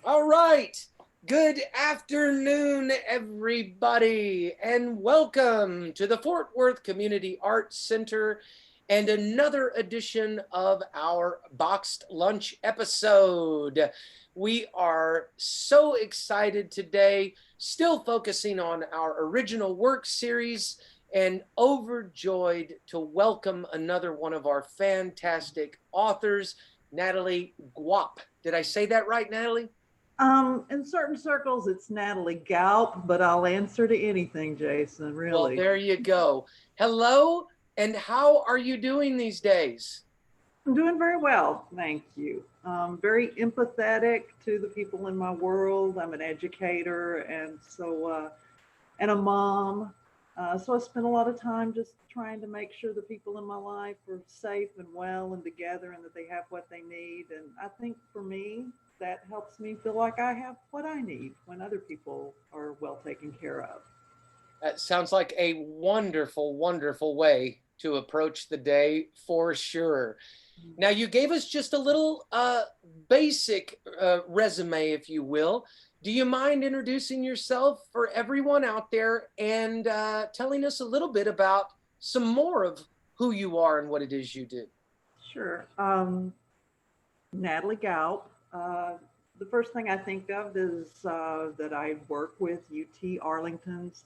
All right. Good afternoon, everybody, and welcome to the Fort Worth Community Arts Center and another edition of our Boxed Lunch episode. We are so excited today, still focusing on our original work series, and overjoyed to welcome another one of our fantastic authors, Natalie Gaupp. Did I say that right, Natalie? In certain circles, it's Natalie Gaupp, but I'll answer to anything, Jason, Well, really. there you go. Hello, and how are you doing these days? I'm doing very well, thank you. Very empathetic to the people in my world. I'm an educator and a mom. So I spend a lot of time just trying to make sure the people in my life are safe and well and together and that they have what they need. And I think for me, that helps me feel like I have what I need when other people are well taken care of. That sounds like a wonderful, wonderful way to approach the day for sure. Now, you gave us just a little basic resume, if you will. Do you mind introducing yourself for everyone out there and telling us a little bit about some more of who you are and what it is you do? Sure. Natalie Gaupp. The first thing I think of is that I work with UT Arlington's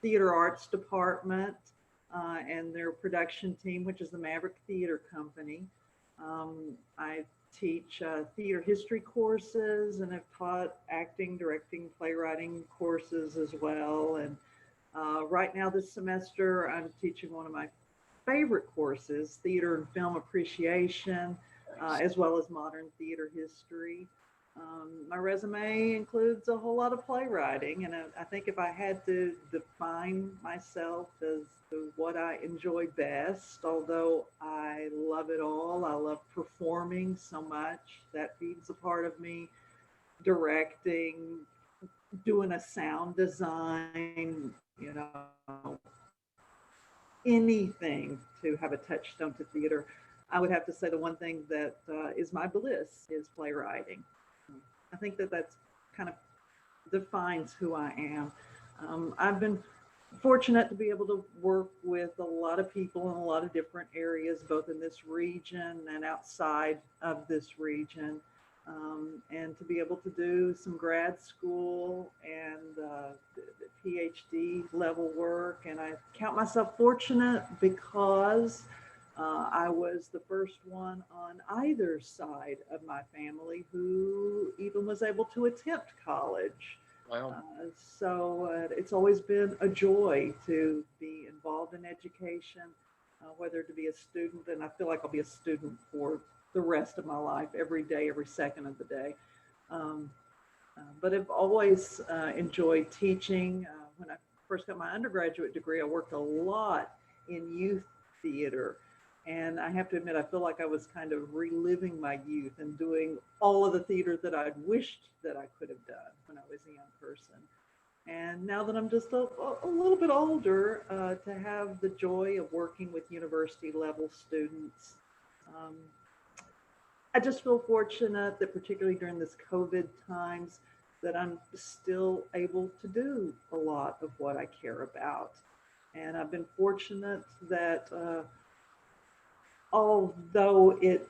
Theater Arts Department and their production team, which is the Maverick Theatre Company. I teach theater history courses and have taught acting, directing, playwriting courses as well. And right now, this semester, I'm teaching one of my favorite courses, theater and film appreciation, as well as modern theater history. My resume includes a whole lot of playwriting, and I think if I had to define myself as what I enjoy best, although I love it all, I love performing so much, that feeds a part of me, directing, doing a sound design, anything to have a touchstone to theater. I would have to say the one thing that is my bliss is playwriting. I think that that's kind of defines who I am. I've been fortunate to be able to work with a lot of people in a lot of different areas, both in this region and outside of this region. And to be able to do some grad school and PhD level work. And I count myself fortunate because I was the first one on either side of my family who even was able to attempt college. Wow. It's always been a joy to be involved in education, whether to be a student, and I feel like I'll be a student for the rest of my life, every day, every second of the day. Um, but I've always enjoyed teaching. When I first got my undergraduate degree, I worked a lot in youth theater. And I have to admit, I feel like I was kind of reliving my youth and doing all of the theater that I'd wished that I could have done when I was a young person. And now that I'm just a little bit older, to have the joy of working with university level students, um, I just feel fortunate that particularly during this COVID times, that I'm still able to do a lot of what I care about. And I've been fortunate that although it,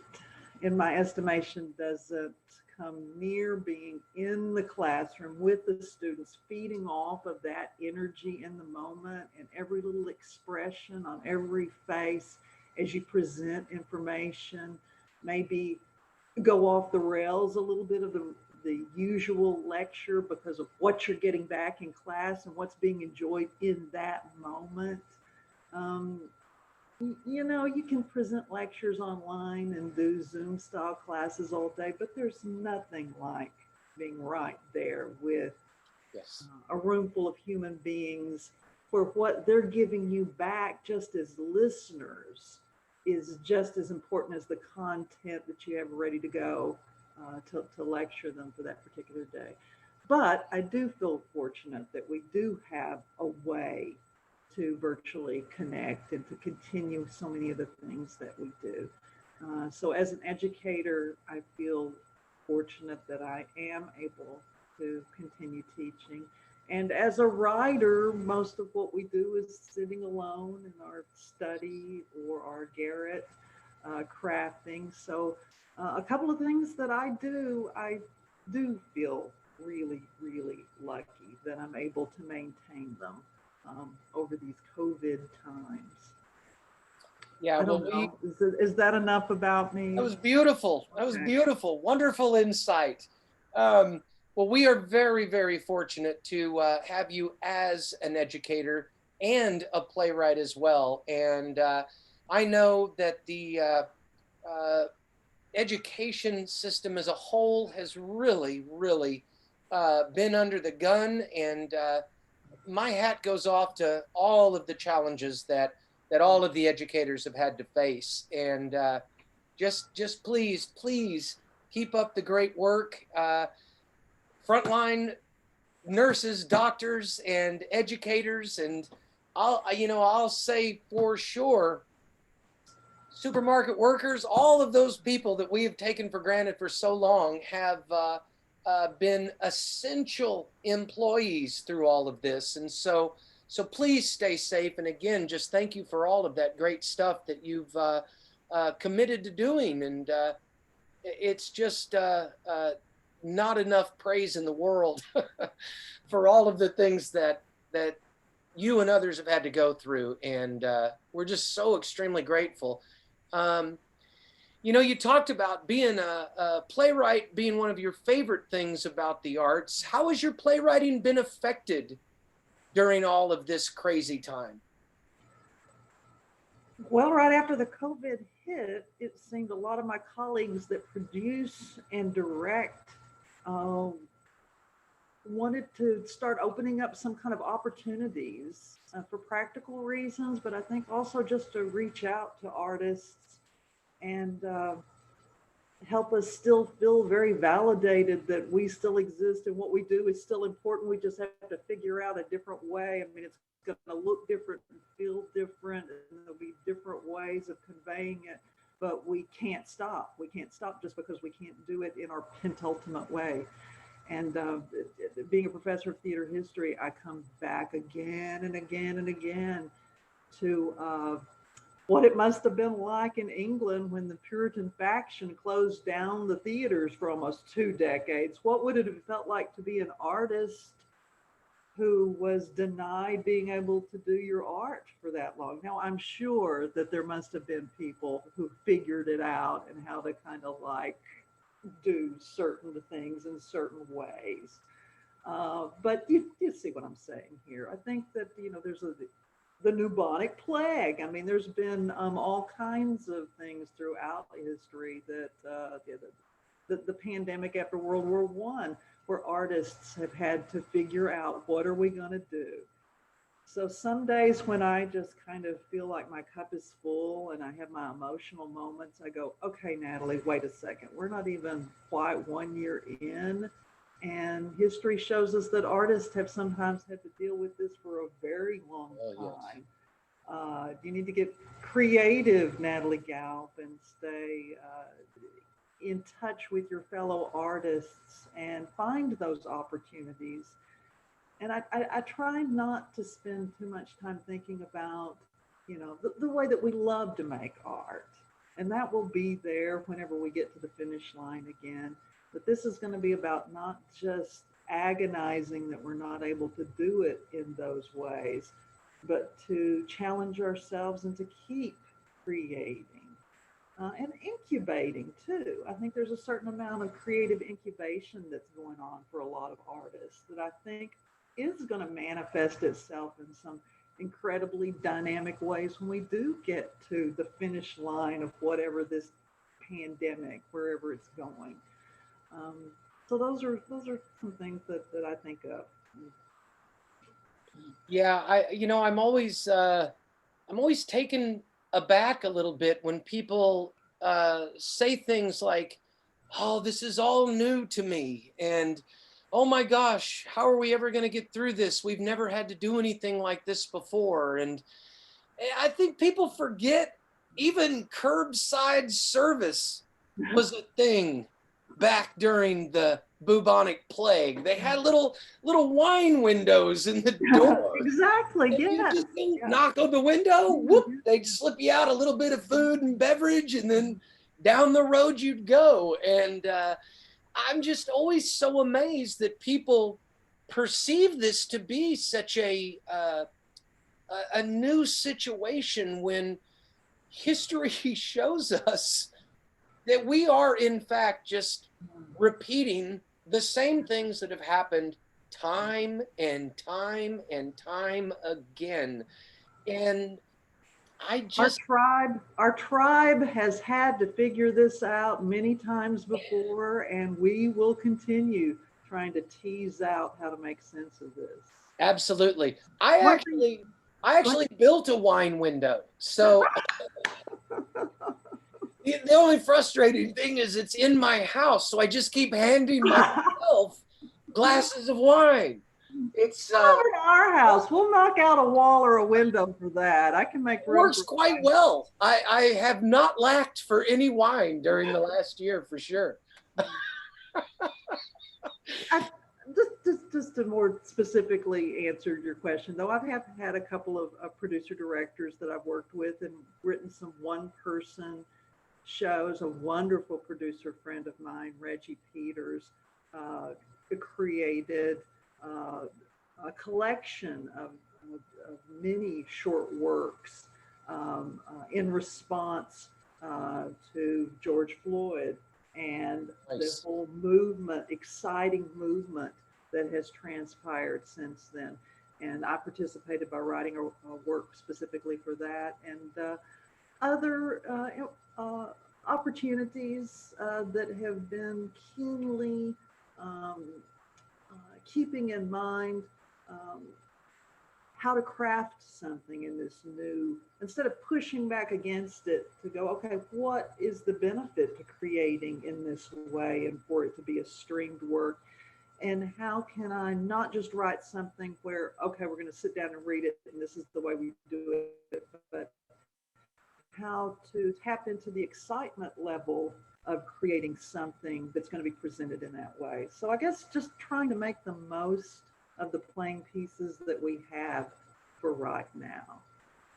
in my estimation, doesn't come near being in the classroom with the students, feeding off of that energy in the moment and every little expression on every face as you present information, maybe go off the rails a little bit of the usual lecture because of what you're getting back in class and what's being enjoyed in that moment. Um, you can present lectures online and do Zoom style classes all day, but there's nothing like being right there with Yes. a room full of human beings where what they're giving you back just as listeners is just as important as the content that you have ready to go to lecture them for that particular day. But I do feel fortunate that we do have a way to virtually connect and to continue so many of the things that we do. So, as an educator, I feel fortunate that I am able to continue teaching. And as a writer, most of what we do is sitting alone in our study or our garret, crafting. So, a couple of things that I do feel really, really lucky that I'm able to maintain them over these COVID times. Yeah, I well, don't know. Is that enough about that me? was beautiful. That was Okay. beautiful. Wonderful insight. Well, we are very, very fortunate to have you as an educator and a playwright as well. And I know that the uh, education system as a whole has really, really been under the gun. And my hat goes off to all of the challenges that all of the educators have had to face. And just please, please keep up the great work. Frontline nurses, doctors, and educators, and I'll say for sure, supermarket workers, all of those people that we have taken for granted for so long have been essential employees through all of this. And so please stay safe. And again, just thank you for all of that great stuff that you've committed to doing. And it's just not enough praise in the world for all of the things that you and others have had to go through. And we're just so extremely grateful. Um, you talked about being a playwright being one of your favorite things about the arts. How has your playwriting been affected during all of this crazy time? Well, right after the COVID hit, it seemed a lot of my colleagues that produce and direct uh, wanted to start opening up some kind of opportunities for practical reasons, but I think also just to reach out to artists and help us still feel very validated that we still exist and what we do is still important. We just have to figure out a different way. I mean, it's going to look different and feel different, and there'll be different ways of conveying it, but we can't stop. We can't stop just because we can't do it in our pentultimate way. And being a professor of theater history, I come back again and again and again to what it must have been like in England when the Puritan faction closed down the theaters for almost 2 decades. What would it have felt like to be an artist who was denied being able to do your art for that long? Now, I'm sure that there must have been people who figured it out and how to kind of like do certain things in certain ways. But you see what I'm saying here. I think that, there's the bubonic plague. I mean, there's been all kinds of things throughout history that the pandemic after World War One, where artists have had to figure out what are we going to do. So some days when I just kind of feel like my cup is full and I have my emotional moments, I go, okay, Natalie, wait a second. We're not even quite 1 year in. And history shows us that artists have sometimes had to deal with this for a very long time. You need to get creative, Natalie Gaupp, and stay in touch with your fellow artists and find those opportunities. And I try not to spend too much time thinking about, the way that we love to make art. And that will be there whenever we get to the finish line again. But this is going to be about not just agonizing that we're not able to do it in those ways, but to challenge ourselves and to keep creating and incubating too. I think there's a certain amount of creative incubation that's going on for a lot of artists that I think is going to manifest itself in some incredibly dynamic ways when we do get to the finish line of whatever this pandemic, wherever it's going. So those are some things that I think of. Yeah, I'm always taken aback a little bit when people say things like, "Oh, this is all new to me," and "Oh my gosh, how are we ever going to get through this? We've never had to do anything like this before." And I think people forget even curbside service was a thing back during the bubonic plague. They had little wine windows in the door. Exactly. And you Yes. just Yeah. knock on the window, whoop, they'd slip you out a little bit of food and beverage, and then down the road you'd go. And I'm just always so amazed that people perceive this to be such a new situation when history shows us that we are in fact just repeating the same things that have happened time and time and time again. And I just Our tribe has had to figure this out many times before, and we will continue trying to tease out how to make sense of this. absolutely. One thing, I actually built a wine window. So the only frustrating thing is it's in my house, so I just keep handing myself glasses of wine. It's over to our house. We'll knock out a wall or a window for that. I can make room works for quite wine. well. I have not lacked for any wine during the last year for sure. Just to more specifically answer your question, though, I've had a couple of producer directors that I've worked with and written some one-person shows. A wonderful producer friend of mine, Reggie Peters, created a collection of many short works in response to George Floyd and Nice. the whole movement, exciting movement that has transpired since then. And I participated by writing a work specifically for that, and other opportunities that have been keenly keeping in mind how to craft something in this new, instead of pushing back against it, to go, okay, what is the benefit to creating in this way and for it to be a streamed work? And how can I not just write something where, okay, we're going to sit down and read it and this is the way we do it, but how to tap into the excitement level of creating something that's going to be presented in that way. So I guess just trying to make the most of the playing pieces that we have for right now.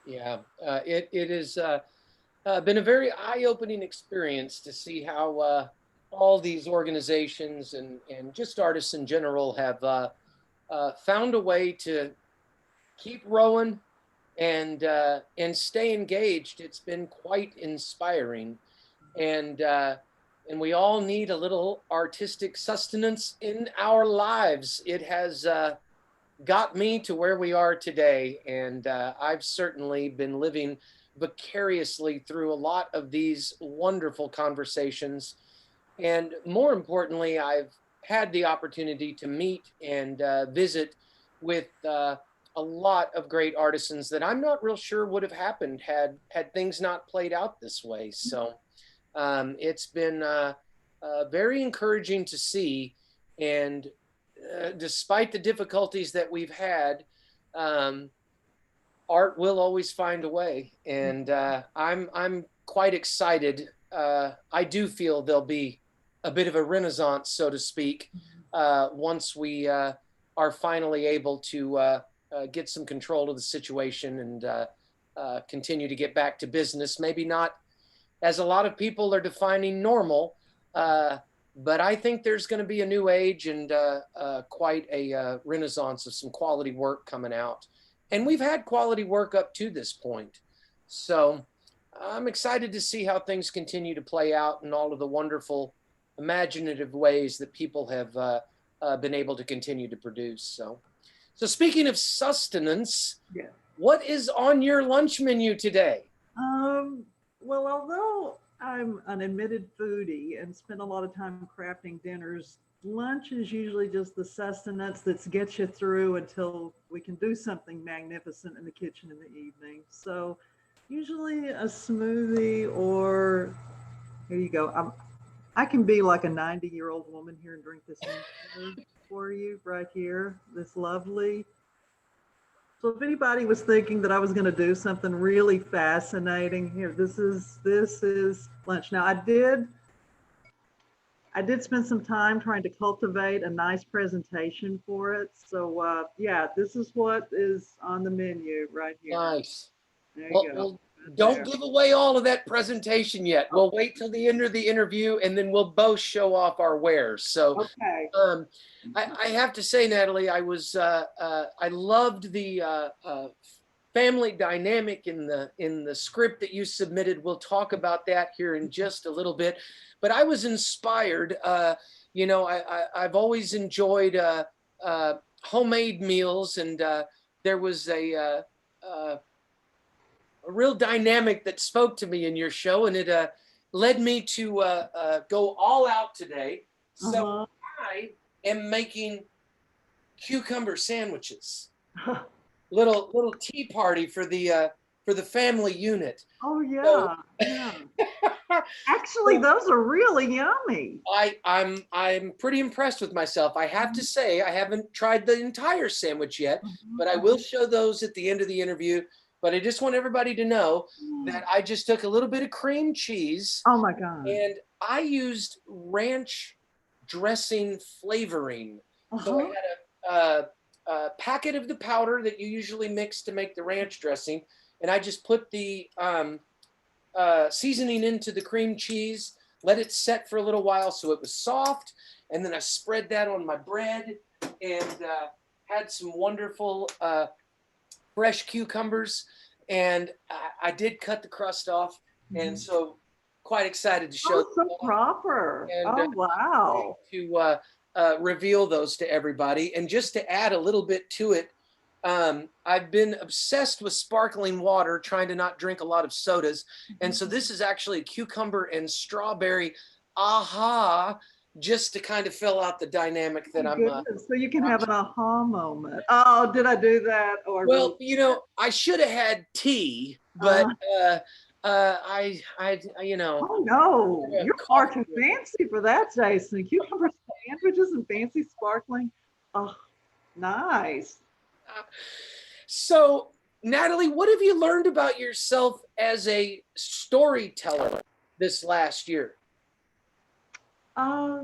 Yeah, it has been a very eye-opening experience to see how all these organizations and just artists in general have found a way to keep rowing and stay engaged. It's been quite inspiring, and we all need a little artistic sustenance in our lives. It has got me to where we are today, and I've certainly been living vicariously through a lot of these wonderful conversations. And more importantly, I've had the opportunity to meet and visit with a lot of great artisans that I'm not real sure would have happened had things not played out this way. So it's been very encouraging to see. And despite the difficulties that we've had, art will always find a way. And I'm quite excited. I do feel there'll be a bit of a renaissance, so to speak, once we are finally able to get some control of the situation and continue to get back to business. Maybe not as a lot of people are defining normal, but I think there's going to be a new age and quite a renaissance of some quality work coming out. And we've had quality work up to this point. So I'm excited to see how things continue to play out and all of the wonderful imaginative ways that people have been able to continue to produce. So speaking of sustenance, Yeah. what is on your lunch menu today? Well, although I'm an admitted foodie and spend a lot of time crafting dinners, lunch is usually just the sustenance that gets you through until we can do something magnificent in the kitchen in the evening. So usually a smoothie, or here you go. I can be like a 90-year-old woman here and drink this for you right here. This lovely. So if anybody was thinking that I was going to do something really fascinating here, this is lunch. Now I I did spend some time trying to cultivate a nice presentation for it. So yeah, this is what is on the menu right here. Nice. There you Well, go. well, Right don't there. give away all of that presentation yet. We'll wait till the end of the interview, and then we'll both show off our wares. So, Okay. I have to say, Natalie, I loved the family dynamic in the script that you submitted. We'll talk about that here in just a little bit. But I was inspired. I've always enjoyed homemade meals, and there was a real dynamic that spoke to me in your show, and it led me to go all out today. So Uh-huh. I am making cucumber sandwiches. Little tea party for the family unit. Oh So yeah, yeah. Actually, those are really yummy. I'm pretty impressed with myself. I have to say, I haven't tried the entire sandwich yet, but I will show those at the end of the interview. But I just want everybody to know that I just took a little bit of cream cheese Oh my God. and I used ranch dressing flavoring. So I Uh-huh. had a packet of the powder that you usually mix to make the ranch dressing, and I just put the seasoning into the cream cheese, let it set for a little while so it was soft, and then I spread that on my bread and had some wonderful fresh cucumbers, and I did cut the crust off, and so quite excited to show. Oh, so proper. And Oh wow. to reveal those to everybody. And just to add a little bit to it, I've been obsessed with sparkling water, trying to not drink a lot of sodas. And so this is actually a cucumber and strawberry aha, just to kind of fill out the dynamic that I'm. So you can have an aha moment. Oh, did I do that? Oh, Well, I should have had tea, but Oh no, you're far too fancy for that, Jason. Cucumber sandwiches and fancy sparkling. Oh, nice. So, Natalie, what have you learned about yourself as a storyteller this last year? I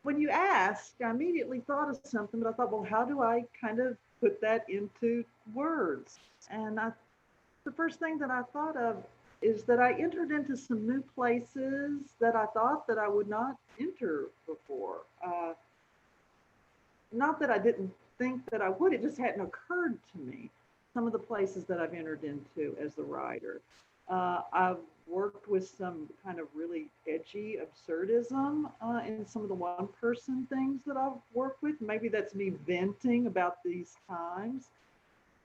when you asked, I immediately thought of something, but I thought, well, how do I kind of put that into words? And the first thing that I thought of is that I entered into some new places that I thought that I would not enter before. Not that I didn't think that I would, it just hadn't occurred to me. Some of the places that I've entered into as a writer. I've worked with some kind of really edgy absurdism in some of the one-person things that I've worked with. Maybe that's me venting about these times.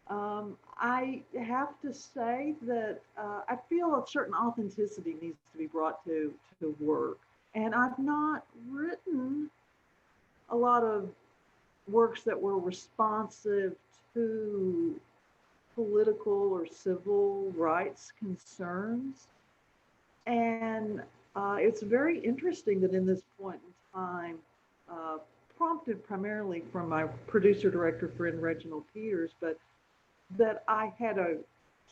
I have to say that I feel a certain authenticity needs to be brought to work. And I've not written a lot of works that were responsive to political or civil rights concerns. And it's very interesting that in this point in time, prompted primarily from my producer director friend Reginald Peters, but that I had a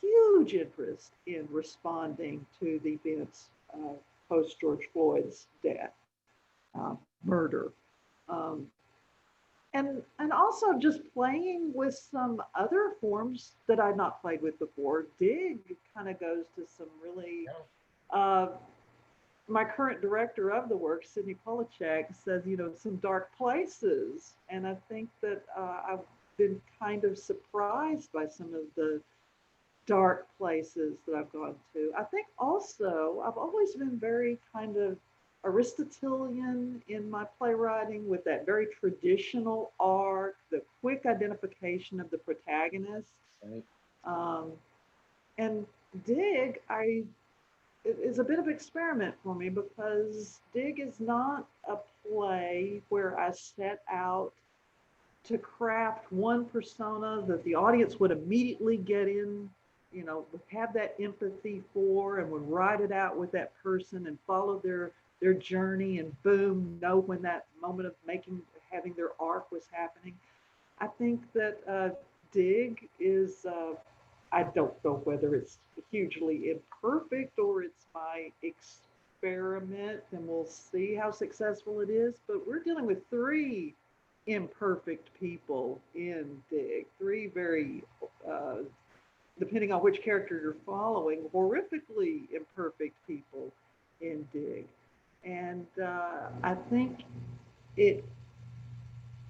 huge interest in responding to the events post George Floyd's death, murder. Um, and also just playing with some other forms that I'd not played with before. Dig kind of goes to some really my current director of the work, Sydney Polachek, says, some dark places. And I think that I've been kind of surprised by some of the dark places that I've gone to. I think also I've always been very kind of Aristotelian in my playwriting, with that very traditional arc, the quick identification of the protagonist. Right. And Dig, it is a bit of an experiment for me, because Dig is not a play where I set out to craft one persona that the audience would immediately get in, have that empathy for, and would ride it out with that person and follow their journey, and boom, know when that moment of having their arc was happening. I think that Dig is I don't know whether it's hugely imperfect or it's my experiment, and we'll see how successful it is. But we're dealing with three imperfect people in Dig, three very, uh, depending on which character you're following, horrifically imperfect people in Dig. And I think it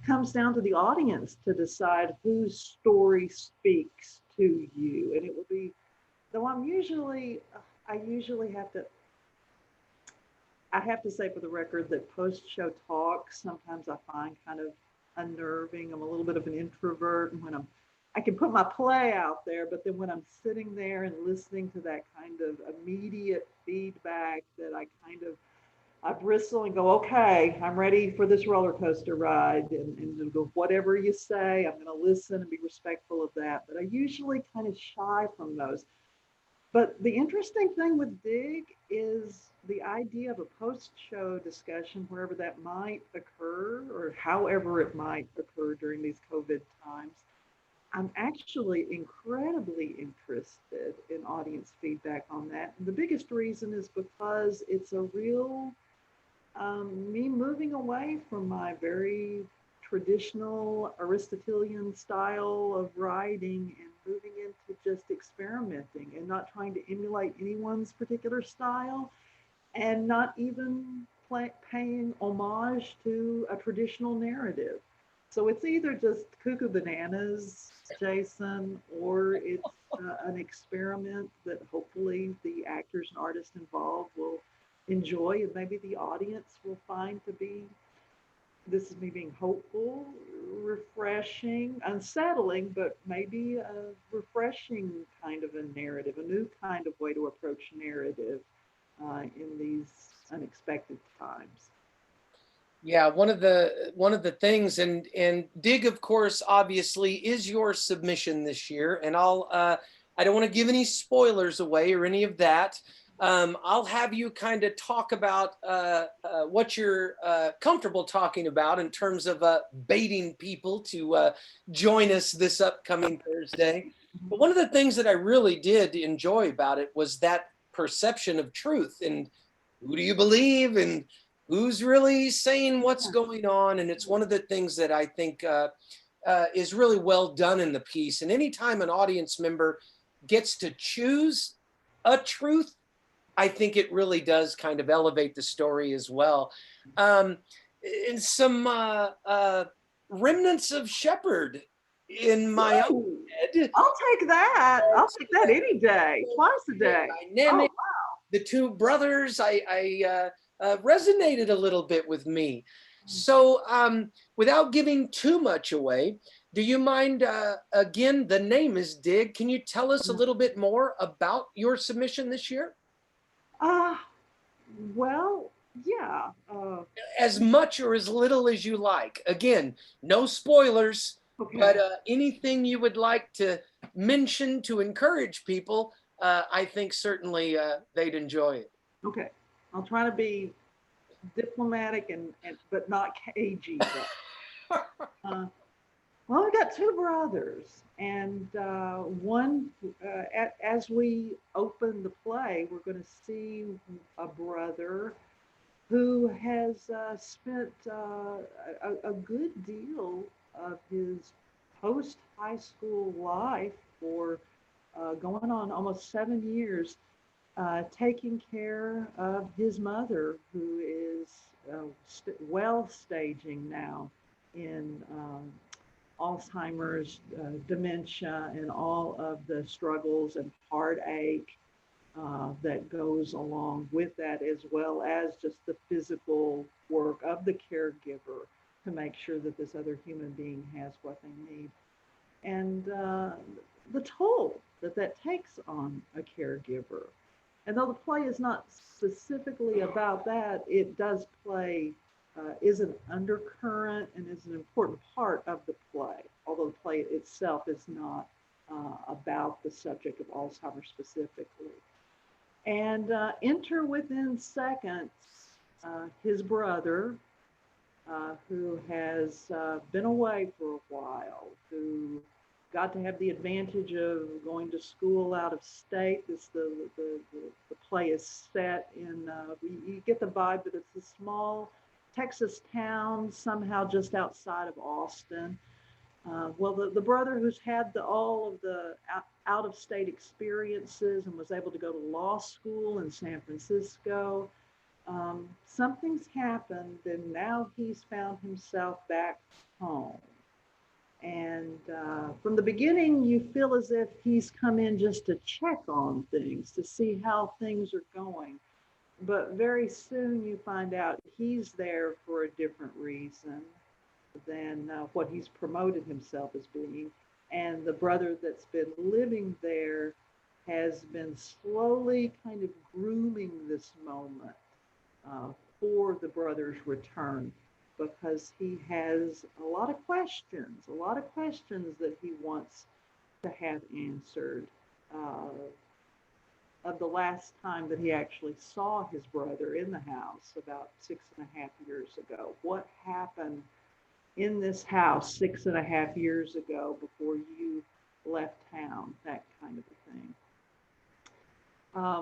comes down to the audience to decide whose story speaks to you. And it will be, though I usually I have to say for the record that post show talks sometimes I find kind of unnerving. I'm a little bit of an introvert, and I can put my play out there, but then when I'm sitting there and listening to that kind of immediate feedback, that I bristle and go, okay, I'm ready for this roller coaster ride, and go, whatever you say, I'm going to listen and be respectful of that. But I usually kind of shy from those. But the interesting thing with Dig is the idea of a post-show discussion, wherever that might occur or however it might occur during these COVID times. I'm actually incredibly interested in audience feedback on that. And the biggest reason is because it's a real me moving away from my very traditional Aristotelian style of writing and moving into just experimenting and not trying to emulate anyone's particular style and not even paying homage to a traditional narrative. So it's either just cuckoo bananas, Jason, or it's an experiment that hopefully the actors and artists involved will enjoy, and maybe the audience will find to be, this is me being hopeful, refreshing, unsettling, but maybe a refreshing kind of a narrative, a new kind of way to approach narrative in these unexpected times. Yeah, one of the things, and Dig, of course, obviously is your submission this year, and I don't want to give any spoilers away or any of that. I'll have you kind of talk about what you're comfortable talking about in terms of baiting people to join us this upcoming Thursday. But one of the things that I really did enjoy about it was that perception of truth and who do you believe and who's really saying what's going on. And it's one of the things that I think is really well done in the piece. And anytime an audience member gets to choose a truth, I think it really does kind of elevate the story as well. Um, and some remnants of Shepherd in my own Ooh, head. I'll take that. I'll take that any day, twice a day. Oh, Dynamic. The two brothers, I resonated a little bit with me. So without giving too much away, do you mind, again, the name is Dig. Can you tell us a little bit more about your submission this year? uh, well, yeah. As much or as little as you like. Again, no spoilers, but Okay. anything you would like to mention to encourage people, I think certainly they'd enjoy it. Okay. I'll try to be diplomatic and but not cagey. Uh, well, we got two brothers, and one, as we open the play, we're going to see a brother who has spent a good deal of his post high school life for going on almost 7 years taking care of his mother, who is well staging now in Alzheimer's, dementia, and all of the struggles and heartache that goes along with that, as well as just the physical work of the caregiver to make sure that this other human being has what they need. And the toll that that takes on a caregiver. And though the play is not specifically about that, it does play, is an undercurrent and is an important part of the play, although the play itself is not about the subject of Alzheimer's specifically. And enter within seconds his brother, who has been away for a while, who got to have the advantage of going to school out of state. The play is set in, you get the vibe that it's a small Texas town, somehow just outside of Austin. Well, the brother who's had all of the out of state experiences and was able to go to law school in San Francisco, something's happened, and now he's found himself back home. And from the beginning, you feel as if he's come in just to check on things, to see how things are going. But very soon you find out he's there for a different reason than what he's promoted himself as being. And the brother that's been living there has been slowly kind of grooming this moment for the brother's return, because he has a lot of questions that he wants to have answered of the last time that he actually saw his brother in the house about 6.5 years ago. What happened in this house 6.5 years ago before you left town? That kind of a thing.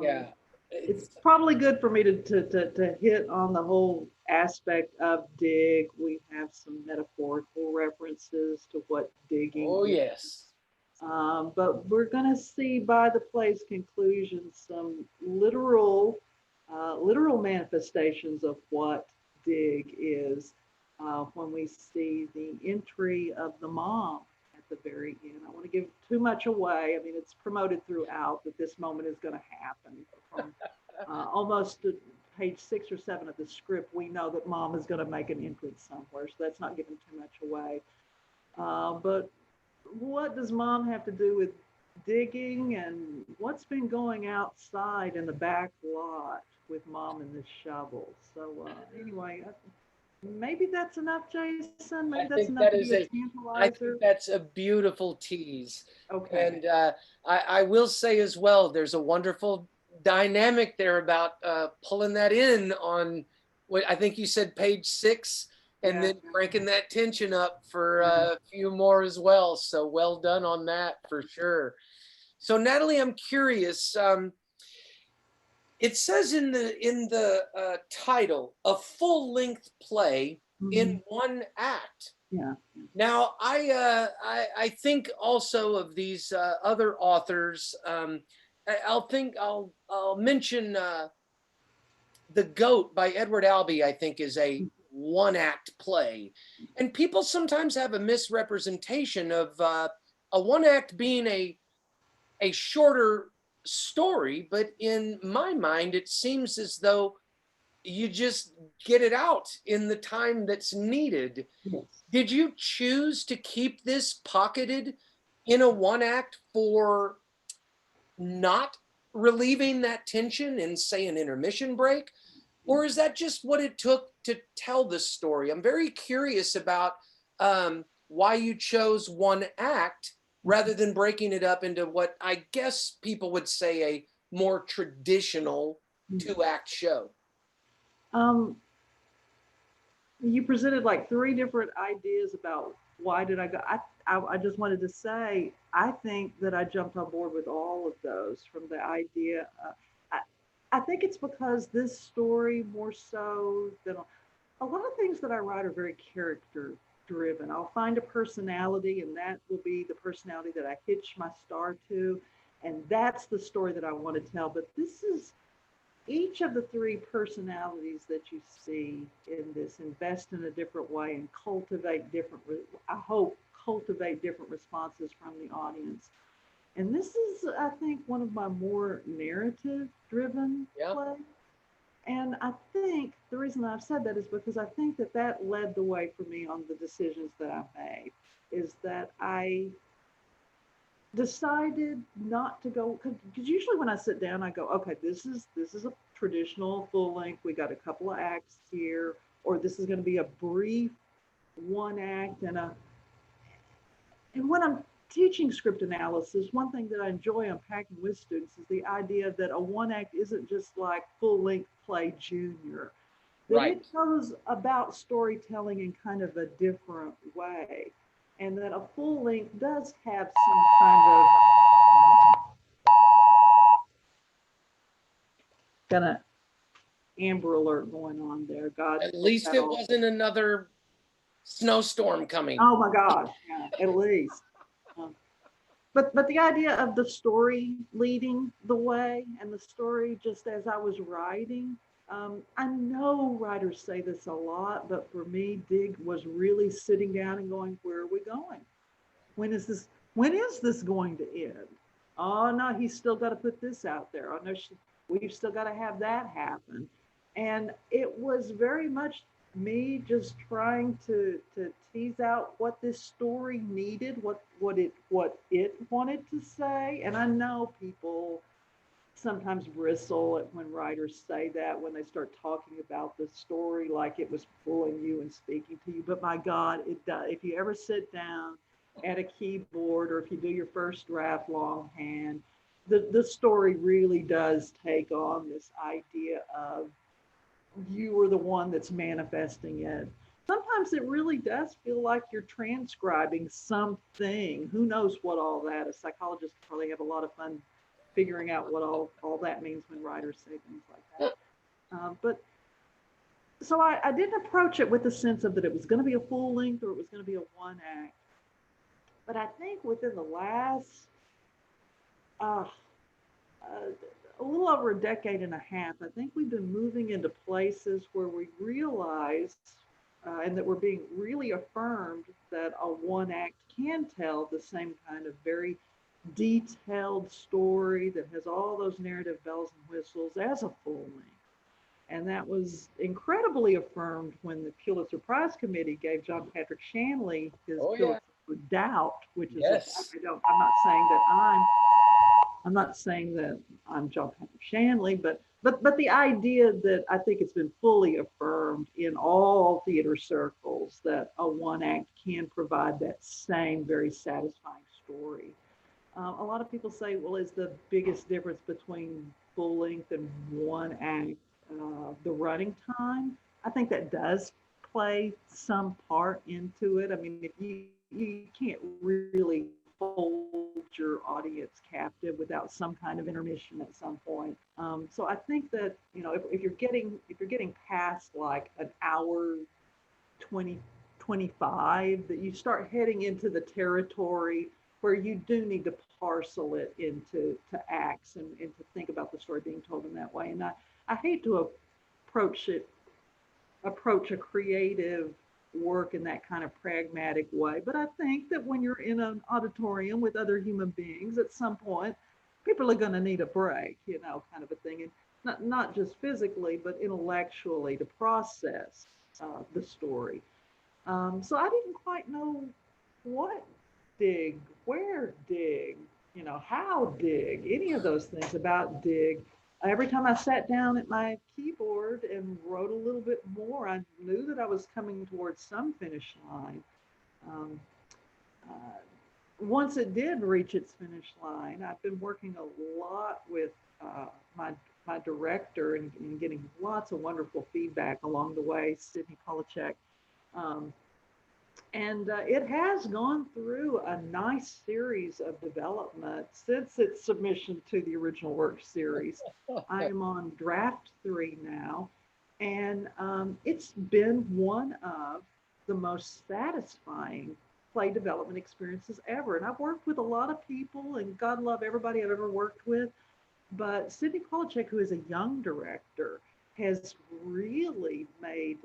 Yeah. It's probably good for me to hit on the whole aspect of dig. We have some metaphorical references to what digging Oh, is. yes. But we're going to see by the play's conclusion some literal manifestations of what dig is when we see the entry of the mom at the very end. I don't want to give too much away. I mean, it's promoted throughout that this moment is going to happen. From almost to page 6 or 7 of the script, we know that mom is going to make an entrance somewhere, so that's not giving too much away. But what does mom have to do with digging, and what's been going outside in the back lot with mom and the shovel? So anyway, maybe that's enough, Jason. Maybe that's enough to be a tantalizer. I think that's a beautiful tease. Okay. And I will say as well, there's a wonderful dynamic there about pulling that in on what I think you said, page 6, and then cranking that tension up for a few more as well. So well done on that for sure. So Natalie, I'm curious. It says in the title, a full-length play in one act. Yeah. Now, I think also of these other authors. I'll mention The Goat by Edward Albee. I think is a one-act play, and people sometimes have a misrepresentation of a one-act being a shorter story, but in my mind, it seems as though you just get it out in the time that's needed. Yes. Did you choose to keep this pocketed in a one act for not relieving that tension in, say, an intermission break? Or is that just what it took to tell the story? I'm very curious about why you chose one act rather than breaking it up into what I guess people would say a more traditional 2-act show. You presented like 3 different ideas about why did I go. I just wanted to say, I think that I jumped on board with all of those from the idea. I think it's because this story, more so than a lot of things that I write, are very character driven. I'll find a personality, and that will be the personality that I hitch my star to. And that's the story that I want to tell. But this is each of the 3 personalities that you see in this invest in a different way and cultivate different, I hope, cultivate different responses from the audience. And this is, I think, one of my more narrative driven plays. And I think the reason I've said that is because I think that that led the way for me on the decisions that I made, is that I decided not to go, because usually when I sit down, I go, okay, this is a traditional full length. We got a couple of acts here, or this is going to be a brief one act. And when I'm teaching script analysis, one thing that I enjoy unpacking with students is the idea that a one act isn't just like full length play junior, that it goes about storytelling in kind of a different way. and that a full length does have some kind of kind of Amber Alert going on there. God, At least that it all. wasn't another snowstorm coming. Oh my gosh, yeah, at least. Um, but the idea of the story leading the way and the story just as I was writing, I know writers say this a lot, but for me, Dig was really sitting down and going, where are we going? When is this? When is this going to end? Oh no, he's still got to put this out there. Oh no, we've still got to have that happen. And it was very much me just trying to tease out what this story needed, what it wanted to say. And I know people sometimes bristle at when writers say that when they start talking about the story like it was pulling you and speaking to you. But my God, it does. If you ever sit down at a keyboard or if you do your first draft longhand, the story really does take on this idea of you are the one that's manifesting it. Sometimes it really does feel like you're transcribing something. Who knows what all that is? Psychologists probably have a lot of fun figuring out what all that means when writers say things like that. But so I didn't approach it with the sense of that it was going to be a full length or it was going to be a one act. But I think within the last uh, a little over a decade and a half, I think we've been moving into places where we realize and that we're being really affirmed that a one act can tell the same kind of very detailed story that has all those narrative bells and whistles as a full length. And that was incredibly affirmed when the Pulitzer Prize Committee gave John Patrick Shanley his Oh yeah. Pulitzer for Doubt, which is Yes. I'm not saying that I'm John Patrick Shanley, but the idea that I think it's been fully affirmed in all theater circles that a one act can provide that same very satisfying story. A lot of people say, well, is the biggest difference between full length and one act the running time? I think that does play some part into it. I mean, if you can't really hold your audience captive without some kind of intermission at some point. So I think that if you're getting past like an hour 20 25, that you start heading into the territory where you do need to parcel it into acts and to think about the story being told in that way. And I hate to approach it approach a creative work in that kind of pragmatic way. But I think that when you're in an auditorium with other human beings, at some point, people are going to need a break, kind of a thing. And not just physically, but intellectually to process the story. So I didn't quite know what dig, where dig, how dig, any of those things about dig. Every time I sat down at my keyboard and wrote a little bit more, I knew that I was coming towards some finish line. Um, uh, Once it did reach its finish line, I've been working a lot with my my director and getting lots of wonderful feedback along the way, Sydney Polachek. Um, and it has gone through a nice series of development since its submission to the original work series. I am on draft 3 now, and it's been one of the most satisfying play development experiences ever. And I've worked with a lot of people, and God love everybody I've ever worked with. But Sydney Polachek, who is a young director, has really made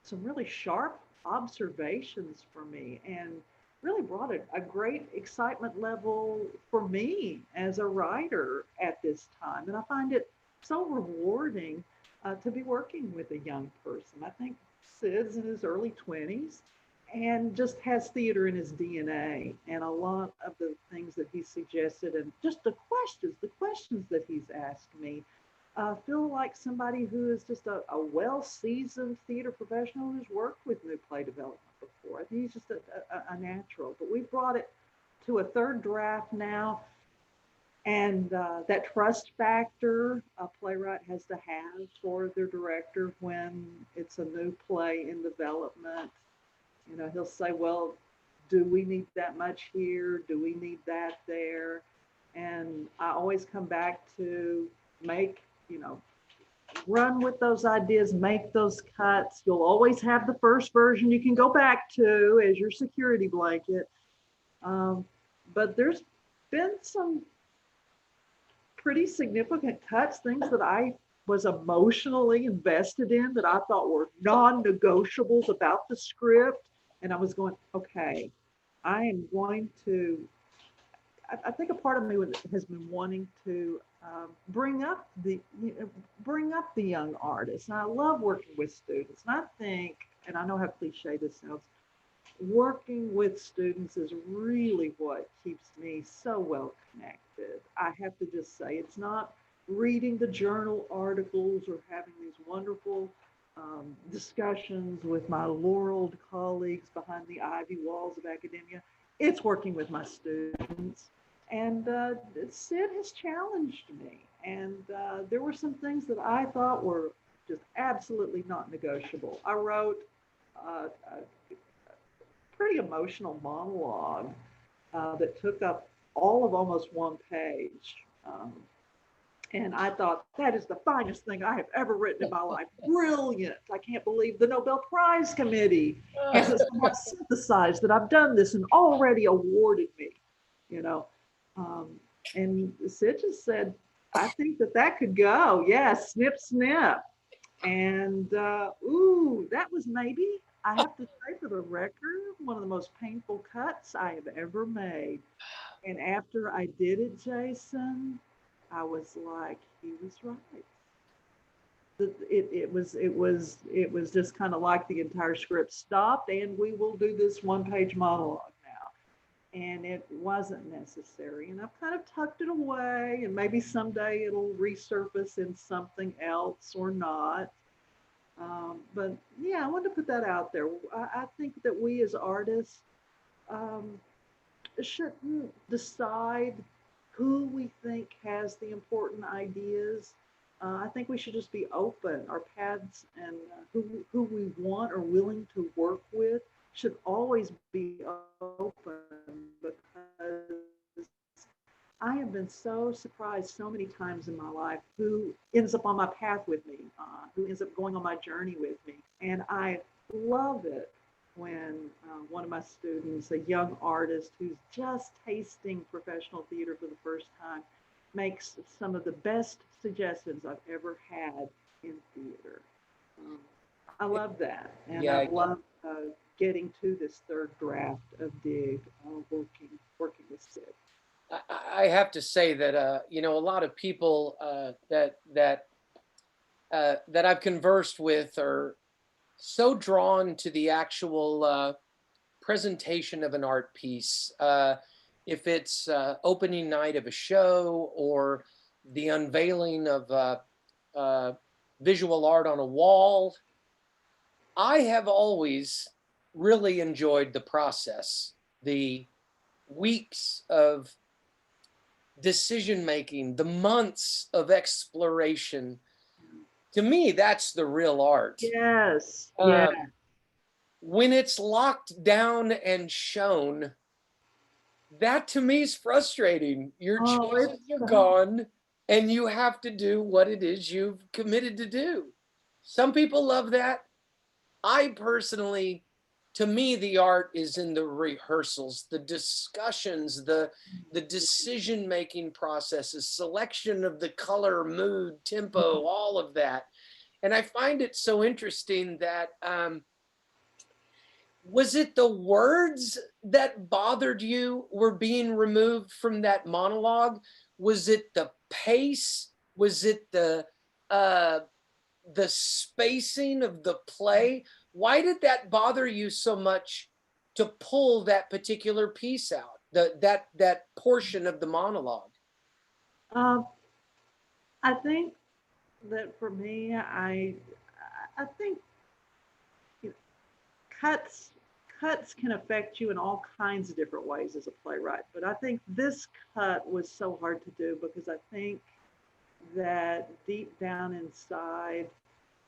some really sharp observations for me and really brought a great excitement level for me as a writer at this time. And I find it so rewarding to be working with a young person. I think Sid's in his early 20s and just has theater in his DNA. And a lot of the things that he suggested and just the questions that he's asked me feel like somebody who is just a well-seasoned theater professional who's worked with new play development before. I think he's just a natural. But we've brought it to a third draft now, and that trust factor a playwright has to have for their director when it's a new play in development. He'll say, well, Do we need that much here? Do we need that there? And I always come back to make, you know, run with those ideas, make those cuts. You'll always have the first version you can go back to as your security blanket. Um, but there's been some pretty significant cuts, things that I was emotionally invested in that I thought were non-negotiables about the script. And I was going, okay, I am going to, I think a part of me has been wanting to bring up the young artists. And I love working with students. And I think, and I know how cliche this sounds, working with students is really what keeps me so well connected. I have to just say, it's not reading the journal articles or having these wonderful discussions with my laureled colleagues behind the ivy walls of academia. It's working with my students. And Sid has challenged me. And there were some things that I thought were just absolutely not negotiable. I wrote a pretty emotional monologue that took up all of almost one page. And I thought, that is the finest thing I have ever written in my life. Brilliant. I can't believe the Nobel Prize Committee has it somewhat synthesized that I've done this and already awarded me, you know. And Sid just said, I think that could go. Yeah, snip, snip. And ooh, that was maybe, I have to say for the record, one of the most painful cuts I have ever made. And after I did it, Jason, I was like, he was right. It was just kind of like the entire script stopped, and we will do this one-page monologue now. And it wasn't necessary. And I've kind of tucked it away, and maybe someday it'll resurface in something else or not. But yeah, I wanted to put that out there. I think that we as artists um, shouldn't decide who we think has the important ideas. I think we should just be open. Our paths and who we want or willing to work with should always be open, because I have been so surprised so many times in my life who ends up on my path with me, who ends up going on my journey with me. And I love it when one of my students, a young artist who's just tasting professional theater for the first time, makes some of the best suggestions I've ever had in theater. Um, I love that. And Yeah, I've loved getting to this third draft of Dig, working with Sid. I have to say that a lot of people that I've conversed with are so drawn to the actual presentation of an art piece. If it's opening night of a show or the unveiling of visual art on a wall, I have always really enjoyed the process, the weeks of decision making, the months of exploration. To me, that's the real art. Yes. Yeah. When it's locked down and shown, that to me is frustrating. Your choices are gone, and you have to do what it is you've committed to do. Some people love that. I personally, to me, the art is in the rehearsals, the discussions, the decision-making processes, selection of the color, mood, tempo, all of that. And I find it so interesting that was it the words that bothered you were being removed from that monologue? Was it the pace? Was it the spacing of the play? Why did that bother you so much to pull that particular piece out, that portion of the monologue? Um, I think that for me, I think you know, cuts cuts can affect you in all kinds of different ways as a playwright. But I think this cut was so hard to do because I think that deep down inside,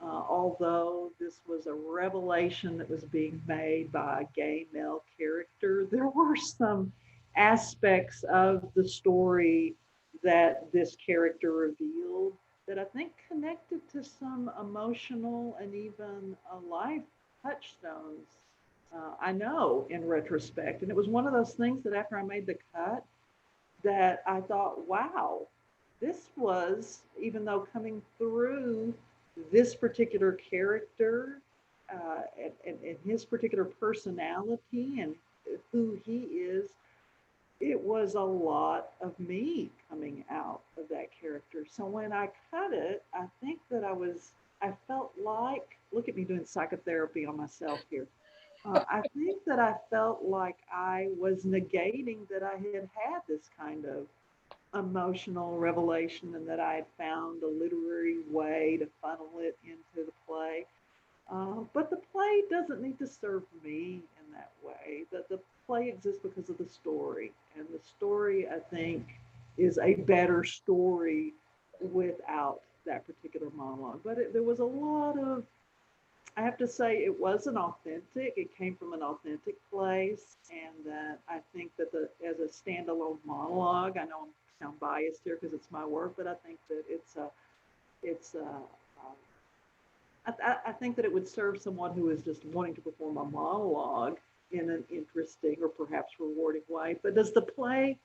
Although this was a revelation that was being made by a gay male character, there were some aspects of the story that this character revealed that I think connected to some emotional and even life touchstones. I know in retrospect. And it was one of those things that after I made the cut, that I thought, wow, this was, even though coming through this particular character and his particular personality and who he is, it was a lot of me coming out of that character. So when I cut it, I think that I felt like, look at me doing psychotherapy on myself here. I think that I felt like I was negating that I had had this kind of emotional revelation and that I had found a literary way to funnel it into the play. But the play doesn't need to serve me in that way. The play exists because of the story. And the story, I think, is a better story without that particular monologue. But there was a lot of, I have to say, it wasn't authentic. It came from an authentic place, and that I think that as a standalone monologue, I know I sound biased here because it's my work, but I think that I think that it would serve someone who is just wanting to perform a monologue in an interesting or perhaps rewarding way. But does the play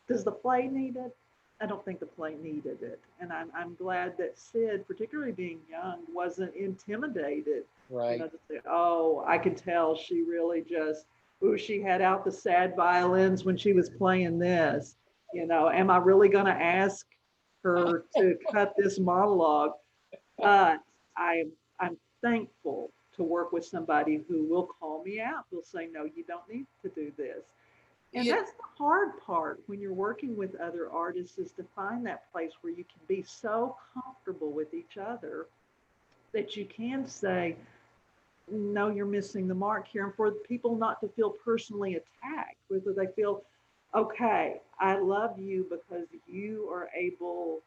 need it? I don't think the play needed it. And I'm glad that Sid, particularly being young, wasn't intimidated. Right. To say, oh, I can tell she really just, ooh, she had out the sad violins when she was playing this. Am I really going to ask her to cut this monologue? But I'm thankful to work with somebody who will call me out. Who'll say, no, you don't need to do this. And Yeah. that's the hard part when you're working with other artists, is to find that place where you can be so comfortable with each other that you can say, no, you're missing the mark here. And for people not to feel personally attacked, whether they feel, okay, I love you because you are able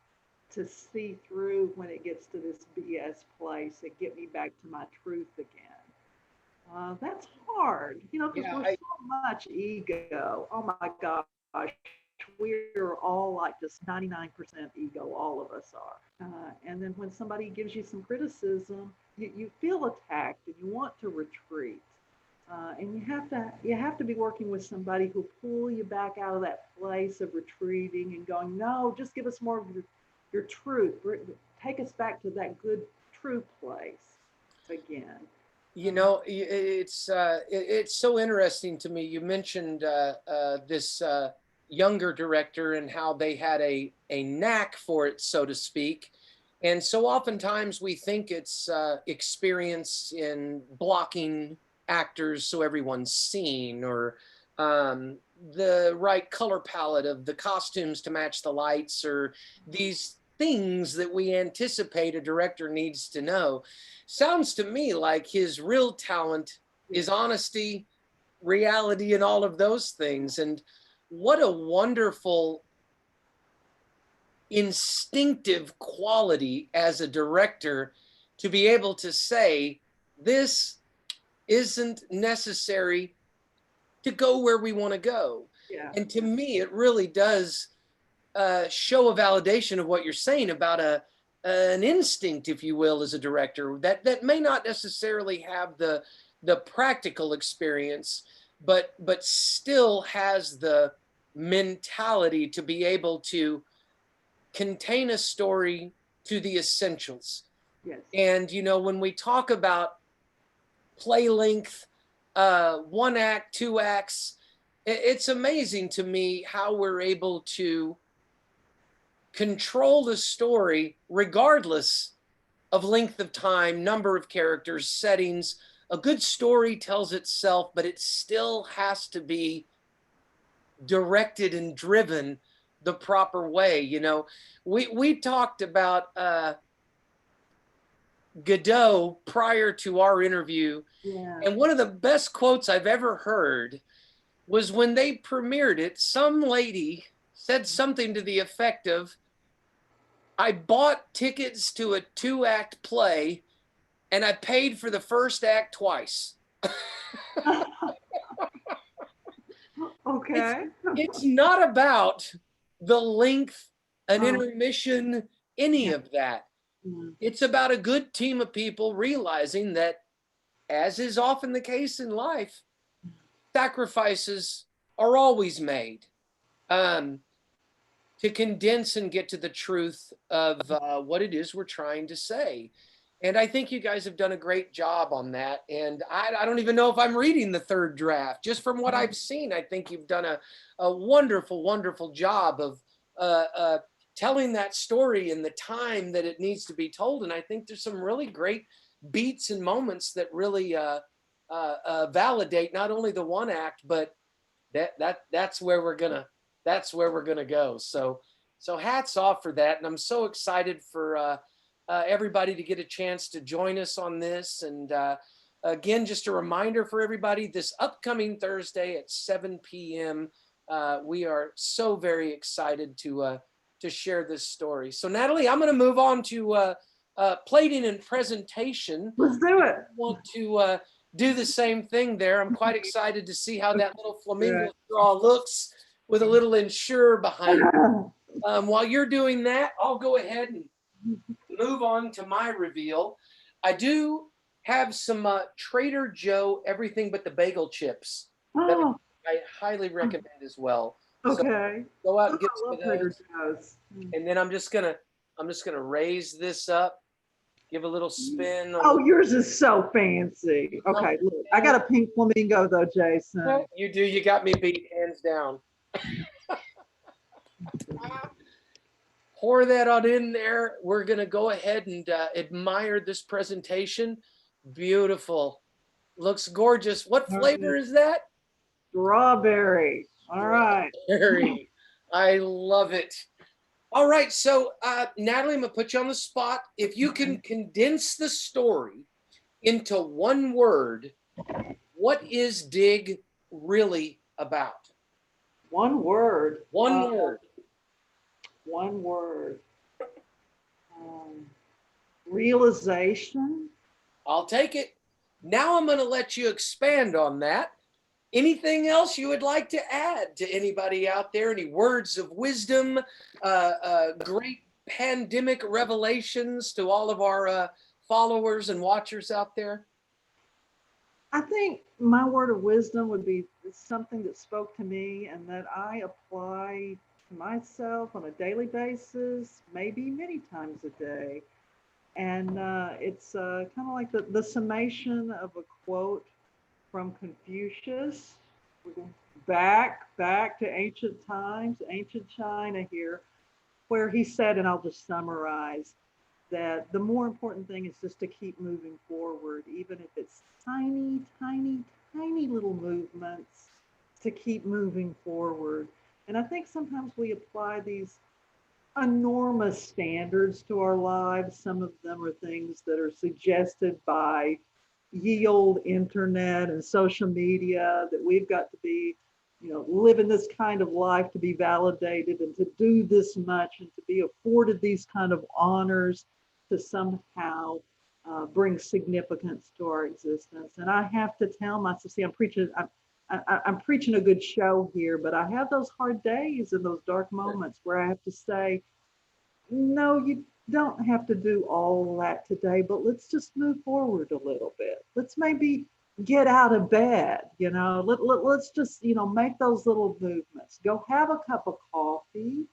to see through when it gets to this BS place and get me back to my truth again. That's hard, because Yeah. we're so much ego. Oh my gosh, we're all like just 99% ego, all of us are. And then when somebody gives you some criticism, you feel attacked and you want to retreat. And you have to be working with somebody who pull you back out of that place of retreating and going, no, just give us more of your truth. Take us back to that good true place again. It's so interesting to me. You mentioned this younger director and how they had a knack for it, so to speak. And so oftentimes we think it's experience in blocking actors so everyone's seen, or the right color palette of the costumes to match the lights, or these things that we anticipate a director needs to know. Sounds to me like his real talent is honesty, reality, and all of those things. And what a wonderful instinctive quality as a director to be able to say, this isn't necessary to go where we want to go. Yeah. And to me, it really does show a validation of what you're saying about an instinct, if you will, as a director that may not necessarily have the practical experience, but still has the mentality to be able to contain a story to the essentials. Yes. And when we talk about play length, one act, two acts, it's amazing to me how we're able to control the story regardless of length of time, number of characters, settings. A good story tells itself, but it still has to be directed and driven the proper way. We talked about Godot prior to our interview, Yeah. and one of the best quotes I've ever heard was when they premiered it. Some lady said something to the effect of, I bought tickets to a 2-act play and I paid for the first act twice. Okay. It's not about the length, an Oh, intermission, any yeah. of that. Mm. It's about a good team of people realizing that, as is often the case in life, sacrifices are always made um, to condense and get to the truth of what it is we're trying to say. And I think you guys have done a great job on that. And I don't even know if I'm reading the third draft. Just from what I've seen, I think you've done a wonderful, wonderful job of telling that story in the time that it needs to be told. And I think there's some really great beats and moments that really validate not only the one act, but that's where we're gonna go. So hats off for that, and I'm so excited for everybody to get a chance to join us on this. And again, just a reminder for everybody: this upcoming Thursday at 7 p.m. We are so very excited to share this story. So Natalie, I'm going to move on to plating and presentation. Let's do it. I want to do the same thing there. I'm quite excited to see how that little flamingo straw looks with a little Ensure behind it. While you're doing that, I'll go ahead and move on to my reveal. I do have some Trader Joe everything but the bagel chips that Oh, I highly recommend as well. So okay. go out Oh, and get I some love of Trader those. Joe's. And then I'm just gonna raise this up, give a little spin on Oh, the. yours is so fancy. Okay, look, I got a pink flamingo though, Jason. You do. You got me beat hands down. Pour that on in there. We're going to go ahead and admire this presentation. Beautiful. Looks gorgeous. What flavor is that? Strawberry. All right. Strawberry. I love it. All right. So, Natalie, I'm going to put you on the spot. If you can condense the story into one word, what is Dig really about? One word. One word. One word. Um, Realization. I'll take it. Now I'm going to let you expand on that. Anything else you would like to add to anybody out there? Any words of wisdom, great pandemic revelations to all of our followers and watchers out there? I think my word of wisdom would be something that spoke to me and that I apply to myself on a daily basis, maybe many times a day. And it's kind of like the summation of a quote from Confucius. We're going back to ancient times, ancient China here, where he said, and I'll just summarize, that the more important thing is just to keep moving forward, even if it's tiny, tiny, tiny little movements, to keep moving forward. And I think sometimes we apply these enormous standards to our lives. Some of them are things that are suggested by ye old internet and social media, that we've got to be, living this kind of life to be validated and to do this much and to be afforded these kind of honors to somehow bring significance to our existence. And I have to tell myself, see, I'm preaching a good show here, but I have those hard days and those dark moments where I have to say, no, you don't have to do all that today, but let's just move forward a little bit. Let's maybe get out of bed, let's just, make those little movements. Go have a cup of coffee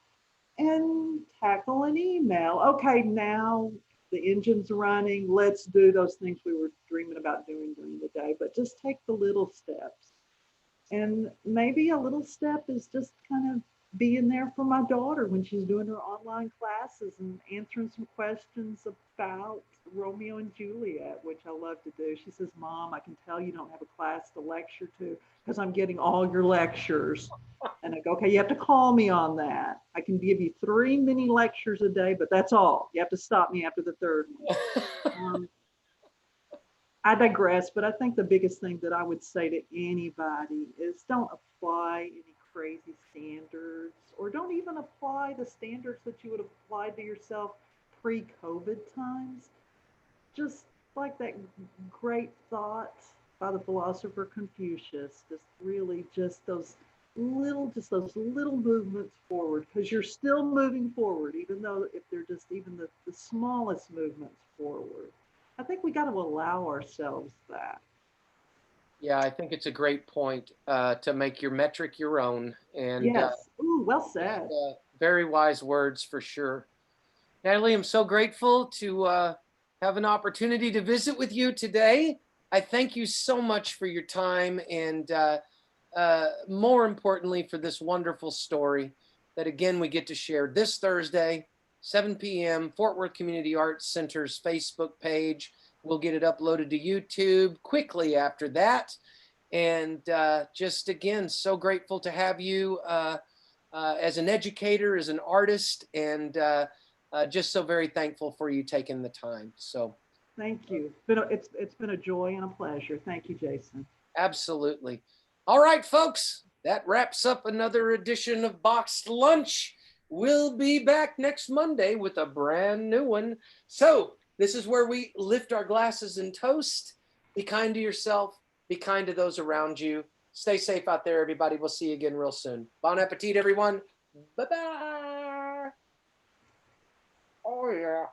and tackle an email. Okay, now the engine's running. Let's do those things we were dreaming about doing during the day, but just take the little steps. And maybe a little step is just kind of being there for my daughter when she's doing her online classes and answering some questions about Romeo and Juliet, which I love to do. She says, Mom, I can tell you don't have a class to lecture to because I'm getting all your lectures. And I go, okay, you have to call me on that. I can give you 3 mini lectures a day, but that's all. You have to stop me after the third one. I digress, but I think the biggest thing that I would say to anybody is don't apply any crazy standards, or don't even apply the standards that you would have applied to yourself pre-COVID times. Just like that great thought by the philosopher Confucius, just really just those little movements forward, because you're still moving forward, even though if they're just even the smallest movements forward. I think we got to allow ourselves that. Yeah, I think it's a great point to make your metric your own, Yes. Ooh, well said. and very wise words for sure. Natalie, I'm so grateful to have an opportunity to visit with you today. I thank you so much for your time and more importantly for this wonderful story that again we get to share this Thursday, 7 p.m., Fort Worth Community Arts Center's Facebook page. We'll get it uploaded to YouTube quickly after that. And just again, so grateful to have you as an educator, as an artist, and just so very thankful for you taking the time. So Thank you. It's been a joy and a pleasure. Thank you, Jason. absolutely. All right, folks, that wraps up another edition of Boxed Lunch. We'll be back next Monday with a brand new one. So this is where we lift our glasses and toast. Be kind to yourself. Be kind to those around you. Stay safe out there, everybody. We'll see you again real soon. Bon appetit, everyone. Bye-bye. Oh, yeah.